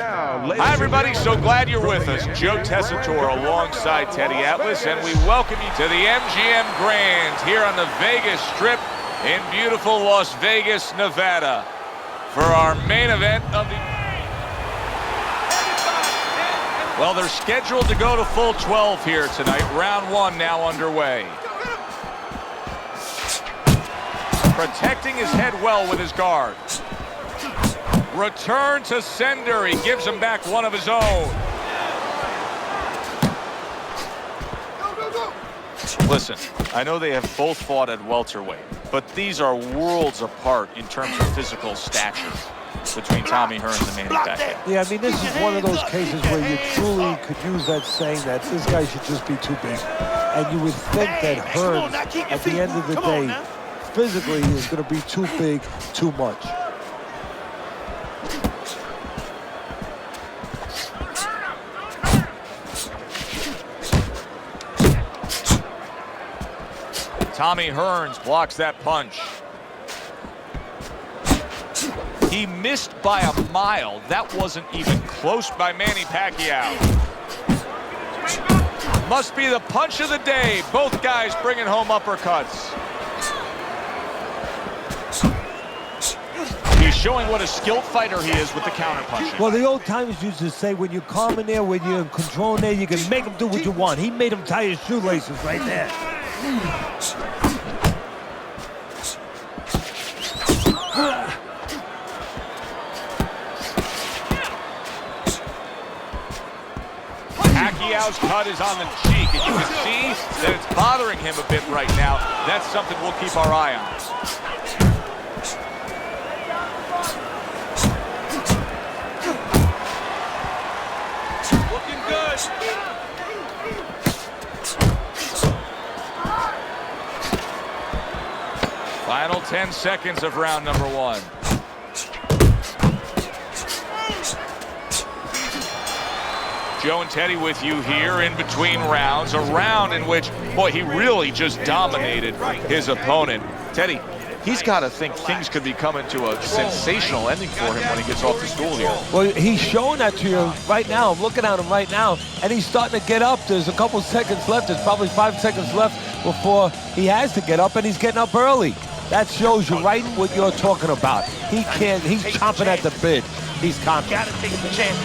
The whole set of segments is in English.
Hi, everybody. So glad you're with us. Joe Tessitore alongside Teddy Atlas, and we welcome you to the MGM Grand here on the Vegas Strip in beautiful Las Vegas, Nevada, for our main event of the... Well, they're scheduled to go to full 12 here tonight. Round one now underway. Protecting his head well with his guard. Return to sender. He gives him back one of his own. Listen, I know they have both fought at welterweight, but these are worlds apart in terms of physical stature between Tommy Hearns and Manny Pacquiao. Yeah, I mean, this is one of those cases where you truly could use that saying that this guy should just be too big. And you would think that Hearns, at the end of the day, physically is going to be too big, too much. Tommy Hearns blocks that punch. He missed by a mile. That wasn't even close by Manny Pacquiao. Must be the punch of the day. Both guys bringing home uppercuts. He's showing what a skilled fighter he is with the counterpunching. Well, the old timers used to say when you're calm in there, when you're in control in there, you can make him do what you want. He made him tie his shoelaces right there. Pacquiao's cut is on the cheek, and you can see that it's bothering him a bit right now. That's something we'll keep our eye on. Looking good. Final 10 seconds of round number one. Joe and Teddy with you here in between rounds. A round in which, boy, he really just dominated his opponent. Teddy, he's got to think things could be coming to a sensational ending for him when he gets off the stool here. Well, he's showing that to you right now. I'm looking at him right now, and he's starting to get up. There's a couple seconds left. There's probably 5 seconds left before he has to get up, and he's getting up early. That shows you right what you're talking about. He can't, he's chomping at the bit. He's confident. Gotta take the chance.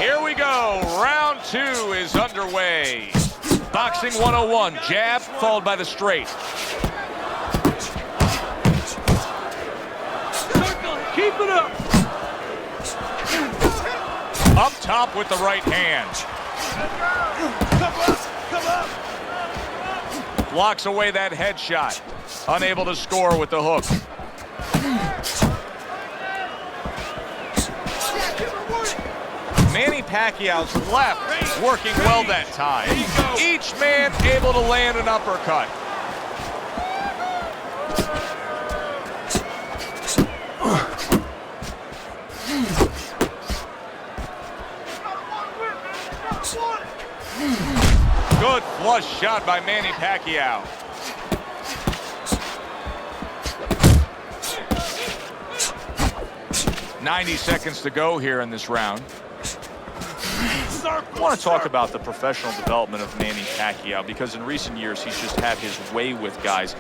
Here we go. Round two is underway. Boxing 101. Jab followed by the straight. Keep it up. Up top with the right hand. Come up. Blocks away that headshot. Unable to score with the hook. Manny Pacquiao's left working well that time. Each man able to land an uppercut. Good flush shot by Manny Pacquiao. "90 seconds to go here in this round. I want to talk about the professional development of Manny Pacquiao, because in recent years he's just had his way with guys.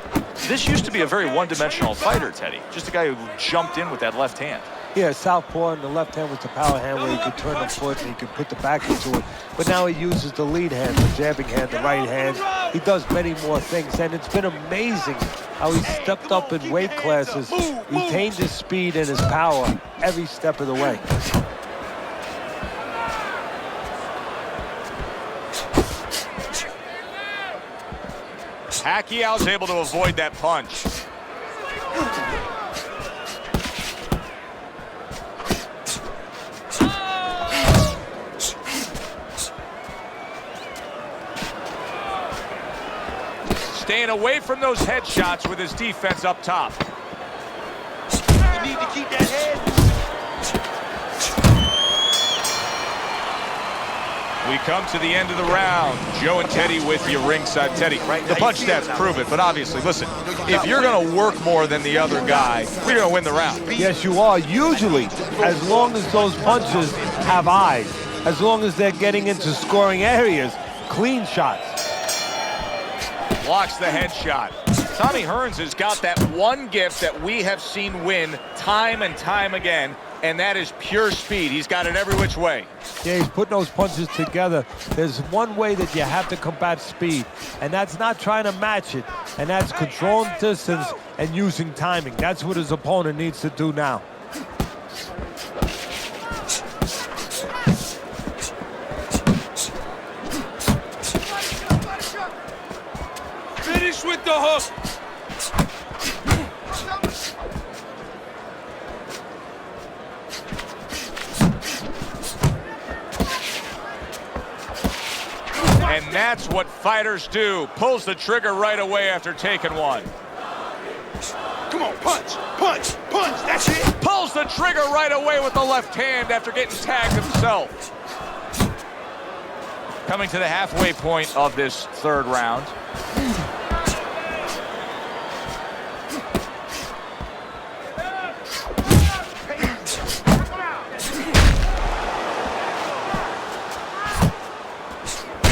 This used to be a very one-dimensional fighter, Teddy. Just a guy who jumped in with that left hand. Yeah, southpaw, and the left hand was the power hand where he could turn the foot and he could put the back into it. But now he uses the lead hand, the jabbing hand, the right hand. He does many more things, and it's been amazing how he stepped up in weight classes, retained his speed and his power every step of the way. Pacquiao's able to avoid that punch. Staying away from those headshots with his defense up top. You need to keep that head. We come to the end of the round. Joe and Teddy with you ringside. Teddy, the punch stats prove it, but obviously, listen, if you're going to work more than the other guy, you're going to win the round. Yes, you are, usually, as long as those punches have eyes, as long as they're getting into scoring areas, clean shots. Blocks the headshot. Tommy Hearns has got that one gift that we have seen win time and time again, and that is pure speed. He's got it every which way. Yeah, he's putting those punches together. There's one way that you have to combat speed, and that's not trying to match it, and that's controlling distance and using timing. That's what his opponent needs to do now. Finish with the hook. And that's what fighters do. Pulls the trigger right away after taking one. Come on, punch, punch, punch. That's it. Pulls the trigger right away with the left hand after getting tagged himself. Coming to the halfway point of this third round.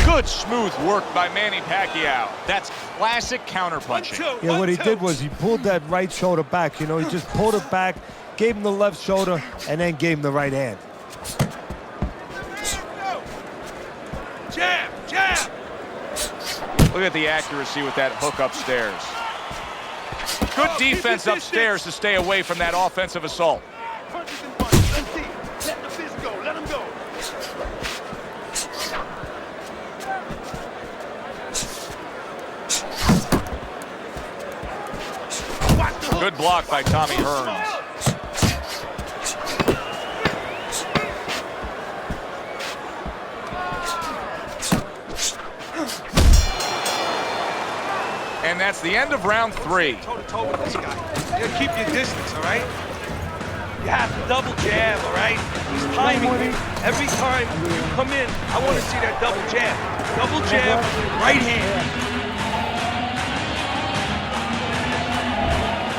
Good smooth work by Manny Pacquiao. That's classic counterpunching. Yeah, what he did was he pulled that right shoulder back. You know, he just pulled it back, gave him the left shoulder, and then gave him the right hand. Jab, jab. Look at the accuracy with that hook upstairs. Good defense upstairs to stay away from that offensive assault. Punches and punches. Let's see. Let the fist go. Let him go. Good block by Tommy Hearns. And that's the end of round 3. Toe-to-toe with this guy. You gotta keep your distance, all right? You have to double jab, all right? He's timing me. Every time you come in, I want to see that double jab. Double jab, right hand.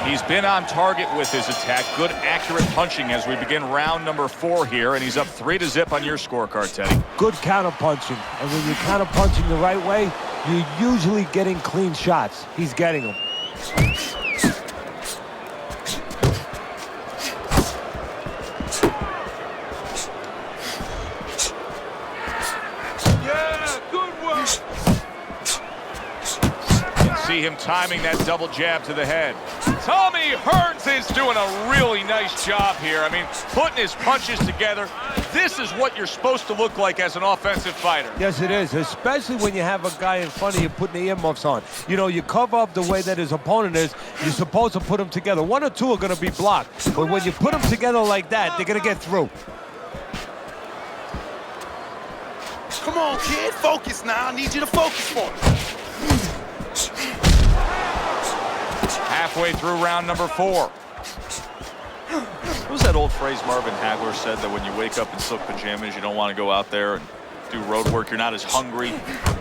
He's been on target with his attack. Good, accurate punching as we begin round number 4 here, and he's up 3-0 on your scorecard, Teddy. Good counter-punching, and when you're counter-punching the right way, you're usually getting clean shots. He's getting them. Yeah, good work. See him timing that double jab to the head. Tommy Hearns is doing a really nice job here. I mean, putting his punches together. This is what you're supposed to look like as an offensive fighter. Yes, it is, especially when you have a guy in front of you putting the earmuffs on. You know, you cover up the way that his opponent is. You're supposed to put them together. One or two are going to be blocked, but when you put them together like that, they're going to get through. Come on, kid. Focus now. I need you to focus for me. Halfway through round number 4. What was that old phrase Marvin Hagler said, that when you wake up in silk pajamas, you don't want to go out there and do road work, you're not as hungry?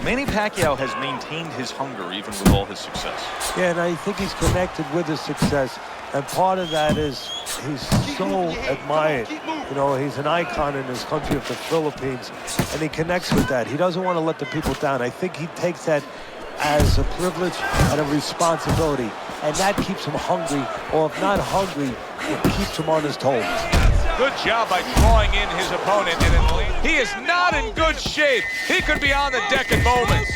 Manny Pacquiao has maintained his hunger even with all his success. Yeah, and I think he's connected with his success, and part of that is he's so admired. You know, he's an icon in his country of the Philippines, and he connects with that. He doesn't want to let the people down. I think he takes that as a privilege and a responsibility, and that keeps him hungry, or if not hungry, it keeps him on his toes. Good job by drawing in his opponent. And he is not in good shape. He could be on the deck in moments.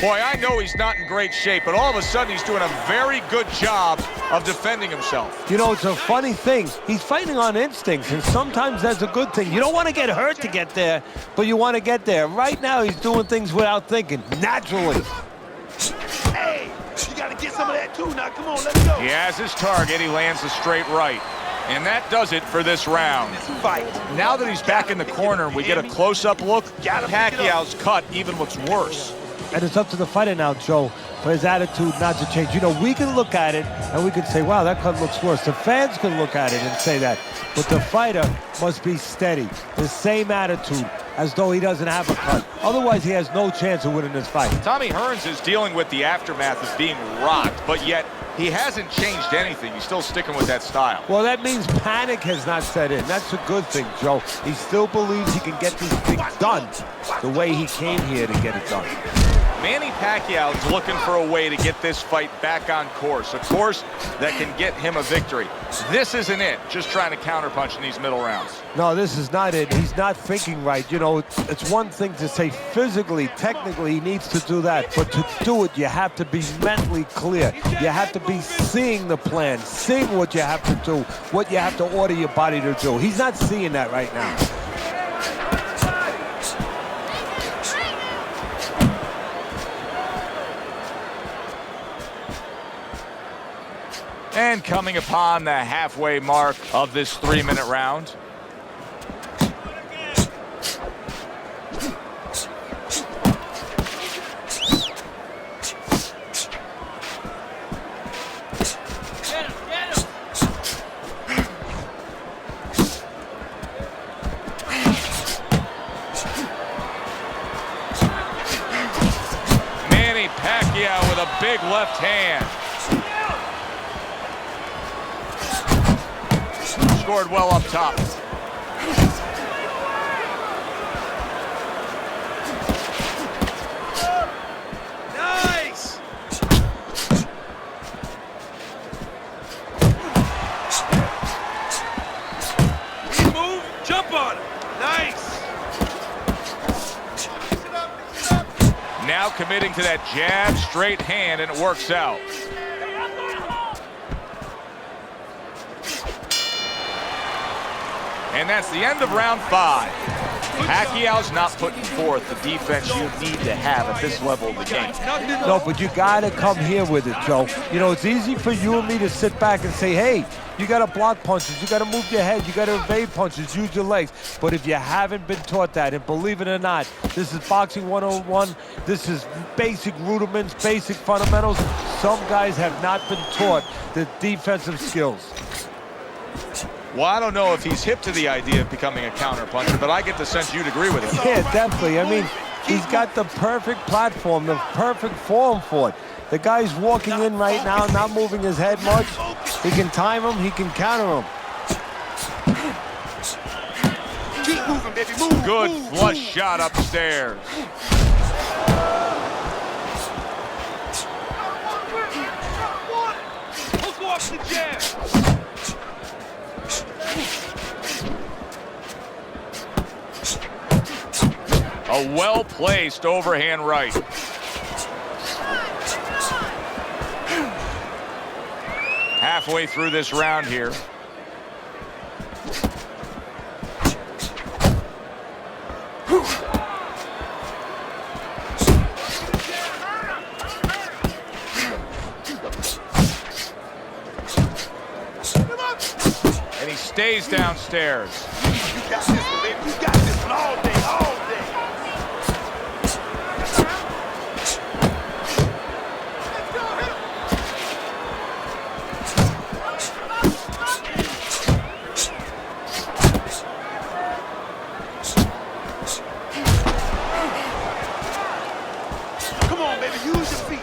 Boy, I know he's not in great shape, but all of a sudden he's doing a very good job of defending himself. You know, it's a funny thing. He's fighting on instinct, and sometimes that's a good thing. You don't want to get hurt to get there, but you want to get there. Right now, he's doing things without thinking, naturally. Hey, you got to get some of that too. Now, come on, let's go. He has his target. He lands a straight right. And that does it for this round. Now that he's back in the corner, we get a close-up look. Pacquiao's cut even looks worse. And it's up to the fighter now, Joe, for his attitude not to change. You know, we can look at it and we can say, wow, that cut looks worse. The fans can look at it and say that. But the fighter must be steady. The same attitude. as though he doesn't have a cut. Otherwise, he has no chance of winning this fight. Tommy Hearns is dealing with the aftermath of being rocked, but yet he hasn't changed anything. He's still sticking with that style. Well, that means panic has not set in. That's a good thing, Joe. He still believes he can get these things done the way he came here to get it done. Manny Pacquiao is looking for a way to get this fight back on course, a course that can get him a victory. This isn't it, just trying to counterpunch in these middle rounds. No, this is not it. He's not thinking right. You know, it's one thing to say physically, technically, he needs to do that. But to do it, you have to be mentally clear. You have to be seeing the plan, seeing what you have to do, what you have to order your body to do. He's not seeing that right now. And coming upon the halfway mark of this 3-minute round. Manny Pacquiao with a big left hand. Scored well up top. Nice! We move, jump on him. Nice! Now committing to that jab, straight hand, and it works out. And that's the end of round 5. Pacquiao's not putting forth the defense you need to have at this level of the game. No, but you got to come here with it, Joe. You know, it's easy for you and me to sit back and say, hey, you got to block punches, you got to move your head, you got to evade punches, use your legs. But if you haven't been taught that, and believe it or not, this is boxing 101, this is basic rudiments, basic fundamentals. Some guys have not been taught the defensive skills. Well, I don't know if he's hip to the idea of becoming a counterpuncher, but I get the sense you'd agree with it. Yeah, definitely. I mean, he's got the perfect platform, the perfect form for it. The guy's walking in right now, not moving his head much. He can time him, he can counter him. Keep moving, baby, move. Good move, flush move. shot upstairs. Hook off the jab. A well-placed overhand right. Halfway through this round here. And he stays downstairs. You got this one, baby. You got this one all day, all day. Come on, baby. Use your feet.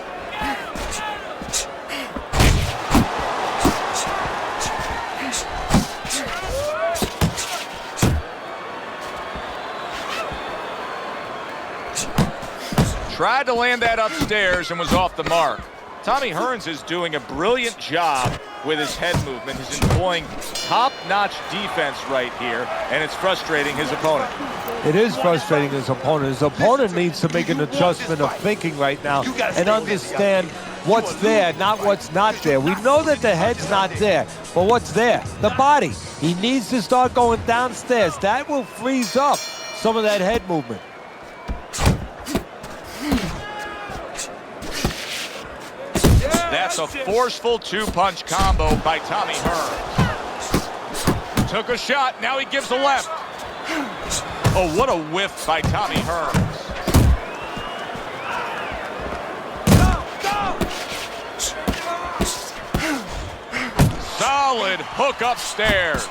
Tried to land that upstairs and was off the mark. Tommy Hearns is doing a brilliant job with his head movement. He's employing top-notch defense right here, and it's frustrating his opponent. It is frustrating his opponent. His opponent needs to make an adjustment of thinking right now and understand what's there, not what's not there. We know that the head's not there, but what's there? The body. He needs to start going downstairs. That will freeze up some of that head movement. That's a forceful two-punch combo by Tommy Hearns. Took a shot, now he gives a left. Oh, what a whiff by Tommy Hearns. Solid hook upstairs.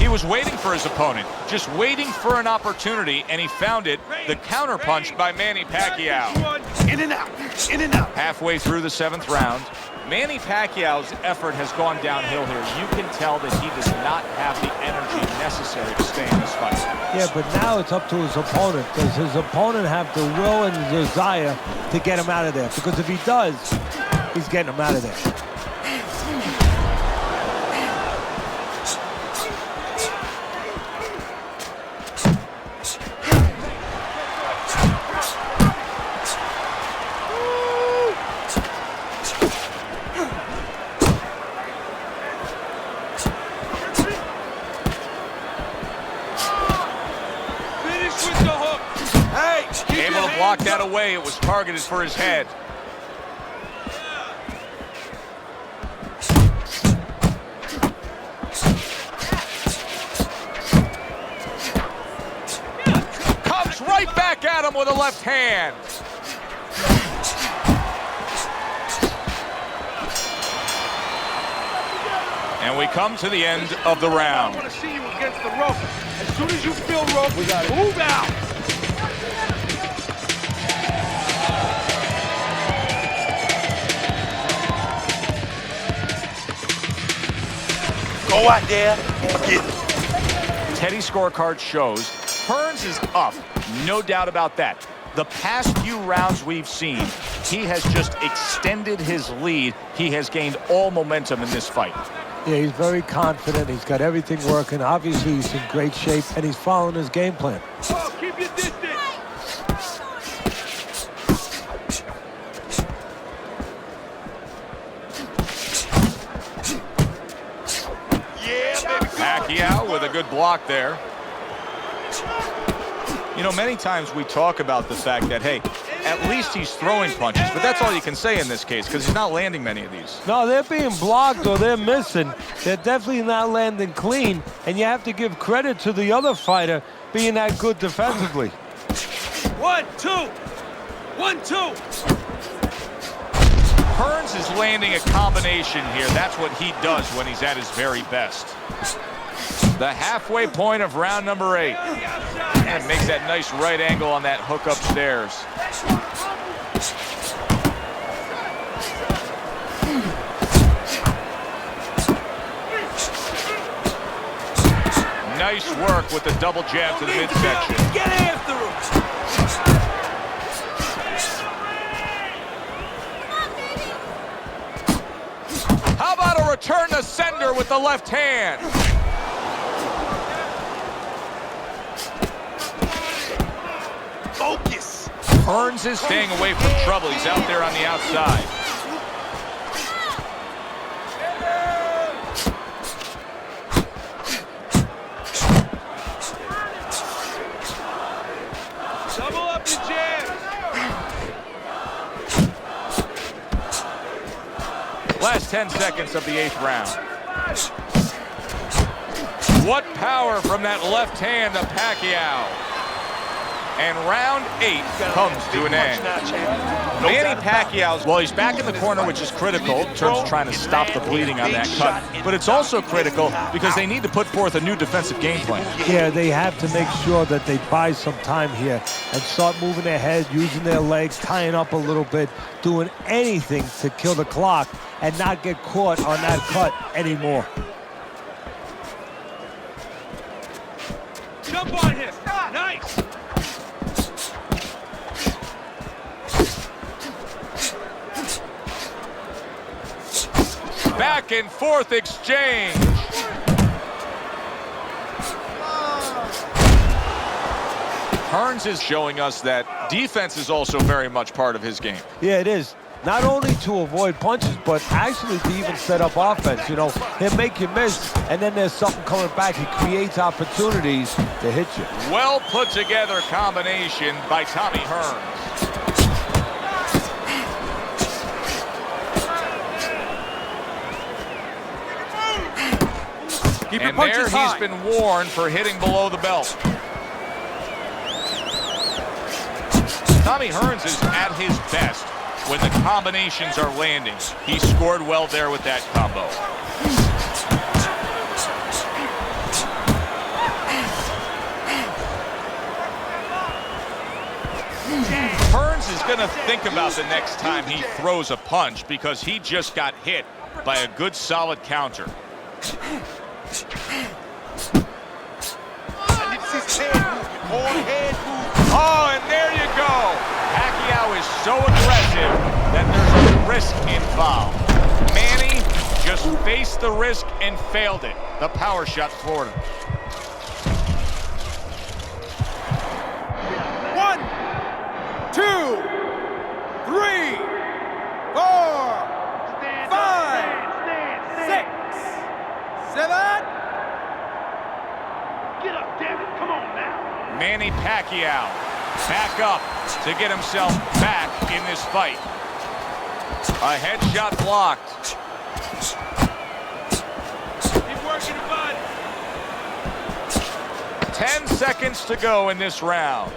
He was waiting for his opponent, just waiting for an opportunity, and he found it. The counterpunch by Manny Pacquiao. In and out, in and out. Halfway through the 7th round, Manny Pacquiao's effort has gone downhill here. You can tell that he does not have the energy necessary to stay in this fight. Yeah, but now it's up to his opponent. Does his opponent have the will and the desire to get him out of there? Because if he does, he's getting him out of there. Able to block that away. It was targeted for his head. Comes right back at him with a left hand. And we come to the end of the round. I want to see you against the rope. As soon as you feel rope, we got to move out. Go out there and get it. Teddy scorecard shows Hearns is up, no doubt about that. The past few rounds we've seen, he has just extended his lead. He has gained all momentum in this fight. Yeah, he's very confident. He's got everything working. Obviously, he's in great shape, and he's following his game plan. Oh, keep your distance. Pacquiao with a good block there. You know, many times we talk about the fact that, hey, at least he's throwing punches, but that's all you can say in this case because he's not landing many of these. No, they're being blocked or they're missing. They're definitely not landing clean, and you have to give credit to the other fighter being that good defensively. 1, 2. 1, 2. Hearns is landing a combination here. That's what he does when he's at his very best. The halfway point of round number 8. And makes that nice right angle on that hook upstairs. Nice work with the double jab to the midsection. Get after him. How about a return to sender with the left hand? Focus. Hearns is staying away from trouble. He's out there on the outside. Double up your jab. Last 10 seconds of the 8th round. What power from that left hand of Pacquiao. And round 8 comes to an end. Manny Pacquiao, well, he's back in the corner, which is critical in terms of trying to stop the bleeding on that cut. But it's also critical because they need to put forth a new defensive game plan. Yeah, they have to make sure that they buy some time here and start moving their head, using their legs, tying up a little bit, doing anything to kill the clock and not get caught on that cut anymore. Jump on him. Nice. Back and forth exchange. Hearns is showing us that defense is also very much part of his game. Yeah, it is. Not only to avoid punches, but actually to even set up offense. You know, he'll make you miss, and then there's something coming back. He creates opportunities to hit you. Well put together combination by Tommy Hearns. Keep your And punches there he's high. been warned for hitting below the belt. Tommy Hearns is at his best when the combinations are landing. He scored well there with that combo. to think about the next time he throws a punch because he just got hit by a good solid counter. Oh, and there you go. Pacquiao is so aggressive that there's a risk involved. Manny just faced the risk and failed it. The power shot floored him. 1, 2, 3, 4, 5, 6, 7. Get up, damn it. Come on now. Manny Pacquiao back up to get himself back in this fight. A headshot blocked. Keep working the body. 10 seconds to go in this round.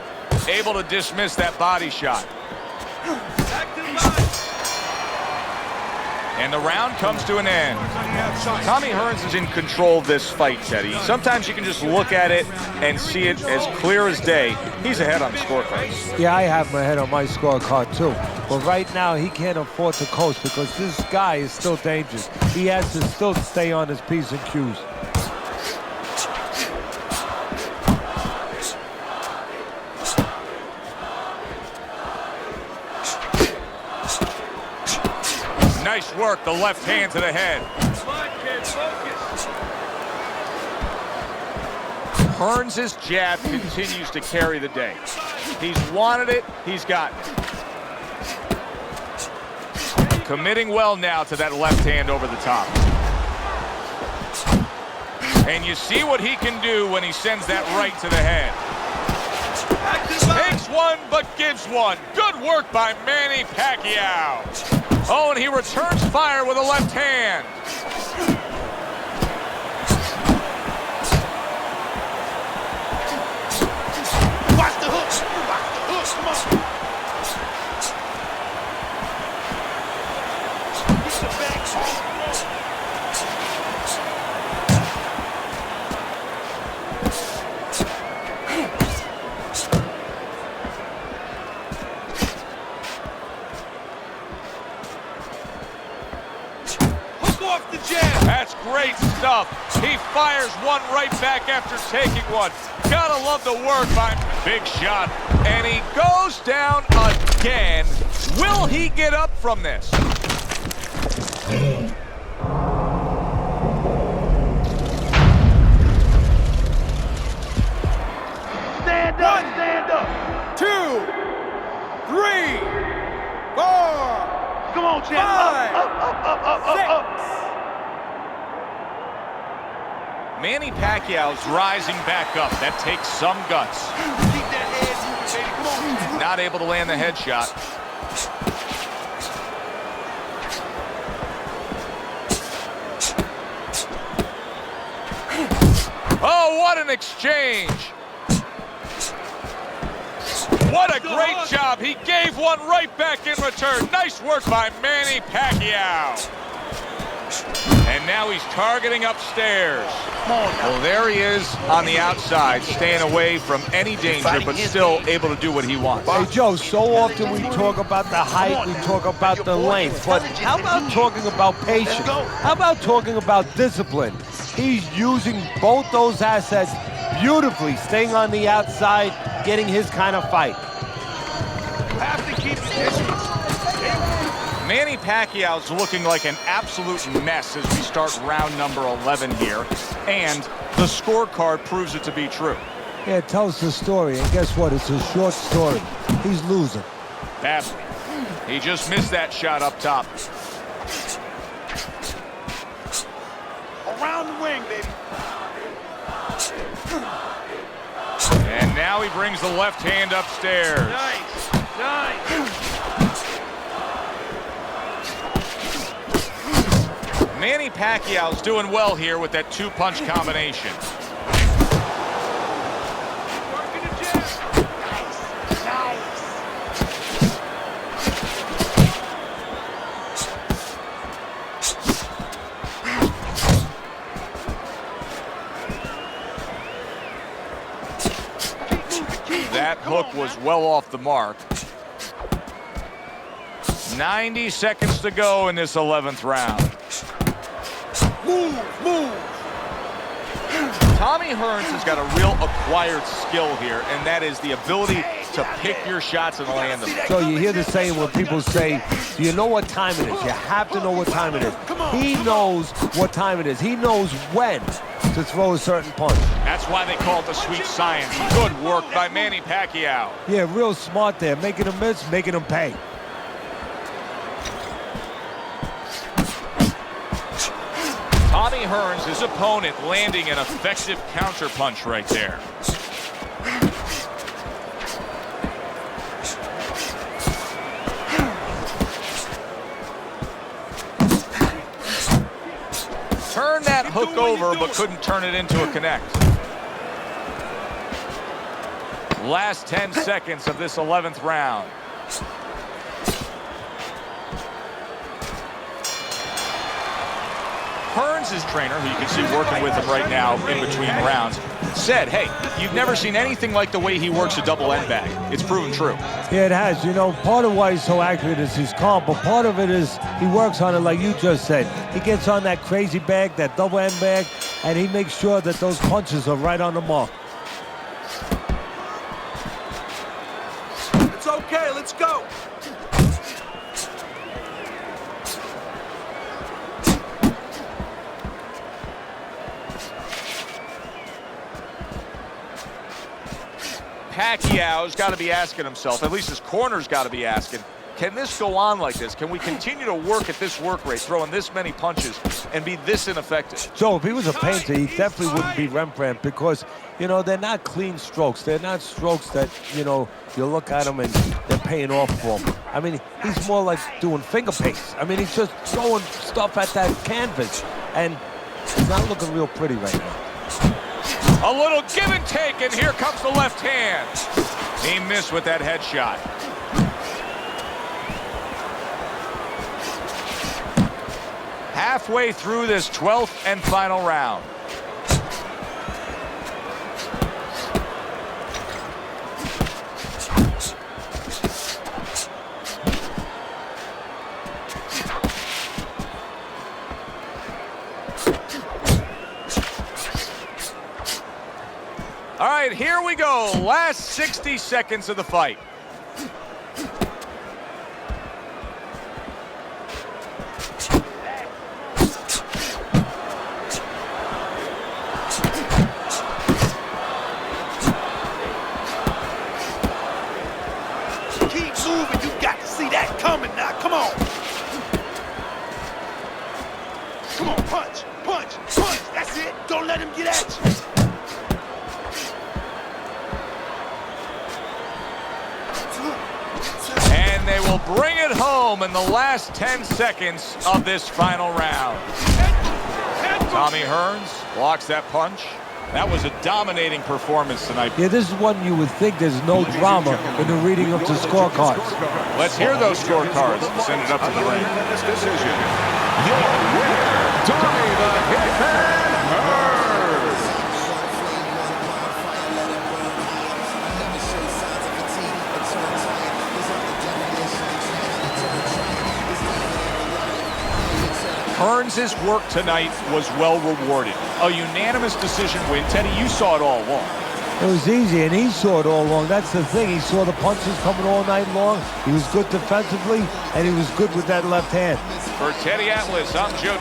Able to dismiss that body shot. Back to the body. And the round comes to an end. Tommy Hearns is in control of this fight, Teddy. Sometimes you can just look at it and see it as clear as day. He's ahead on the scorecard. Yeah, I have my head on my scorecard too. But right now, he can't afford to coast because this guy is still dangerous. He has to still stay on his P's and Q's. Nice work, the left hand to the head. Come on, kid, focus. Hearns' jab continues to carry the day. He's wanted it, he's gotten it. Committing well now to that left hand over the top. And you see what he can do when he sends that right to the head. Takes one, but gives one. Good work by Manny Pacquiao. Oh, and he returns fire with a left hand. Watch the hook. Watch the hook. Come on. Get the back. Off the jab. That's great stuff. He fires one right back after taking one. Gotta love the work by big shot. And he goes down again. Will he get up from this? Stand up. Stand up. 2, 3, 4, Come on, champ. 5, Up. 6. Manny Pacquiao's rising back up. That takes some guts. Keep that head moving, baby. Come on. Not able to land the headshot. Oh, what an exchange. What a great job. He gave one right back in return. Nice work by Manny Pacquiao. And now he's targeting upstairs. Well, there he is on the outside, staying away from any danger, but still able to do what he wants. Hey, Joe, so often we talk about the height, we talk about the length, but how about talking about patience? How about talking about discipline? He's using both those assets beautifully, staying on the outside, getting his kind of fight. Have to keep the distance. Manny Pacquiao's looking like an absolute mess as we start round number 11 here, and the scorecard proves it to be true. Yeah, it tells the story, and guess what? It's a short story. He's losing. Badly. He just missed that shot up top. Around the wing, baby. And now he brings the left hand upstairs. Nice. Nice. Manny Pacquiao's doing well here with that two-punch combination. Working the jab. Nice. That hook was well off the mark. 90 seconds to go in this 11th round. Move. Tommy Hearns has got a real acquired skill here, and that is the ability to pick your shots and land them. So you hear the saying when people say, do you know what time it is? You have to know what time it is. He knows what time it is. He knows when to throw a certain punch. That's why they call it the sweet science. Good work by Manny Pacquiao. Yeah, real smart there. Making him miss, making him pay. Tommy Hearns, his opponent, landing an effective counterpunch right there. Turned that hook over, but couldn't turn it into a connect. Last 10 seconds of this 11th round. Hearns' trainer, who you can see working with him right now in between rounds, said, hey, you've never seen anything like the way he works a double end bag. It's proven true. Yeah, it has. You know, part of why he's so accurate is he's calm, but part of it is he works on it like you just said. He gets on that crazy bag, that double end bag, and he makes sure that those punches are right on the mark. It's okay, let's go. Pacquiao's got to be asking himself, at least his corner's got to be asking, can this go on like this? Can we continue to work at this work rate, throwing this many punches, and be this ineffective? So if he was a painter, he definitely wouldn't be Rembrandt because, you know, they're not clean strokes. They're not strokes that, you know, you look at them and they're paying off for him. I mean, he's more like doing finger paints. I mean, he's just throwing stuff at that canvas, and it's not looking real pretty right now. A little give and take, and here comes the left hand. He missed with that headshot. Halfway through this 12th and final round. All right, here we go. Last 60 seconds of the fight. Keep moving, you got to see that coming now, come on. Come on, punch, that's it. Don't let him get at you. And they will bring it home in the last 10 seconds of this final round. Tommy Hearns blocks that punch. That was a dominating performance tonight. Yeah, this is one you would think there's no drama in the reading of the scorecards. Let's hear those scorecards. Send it up to the ring. Your winner, Tommy the Hitman Hearns. Hearns' work tonight was well rewarded. A unanimous decision win. Teddy, you saw it all along. It was easy, and he saw it all along. That's the thing. He saw the punches coming all night long. He was good defensively, and he was good with that left hand. For Teddy Atlas, I'm Joe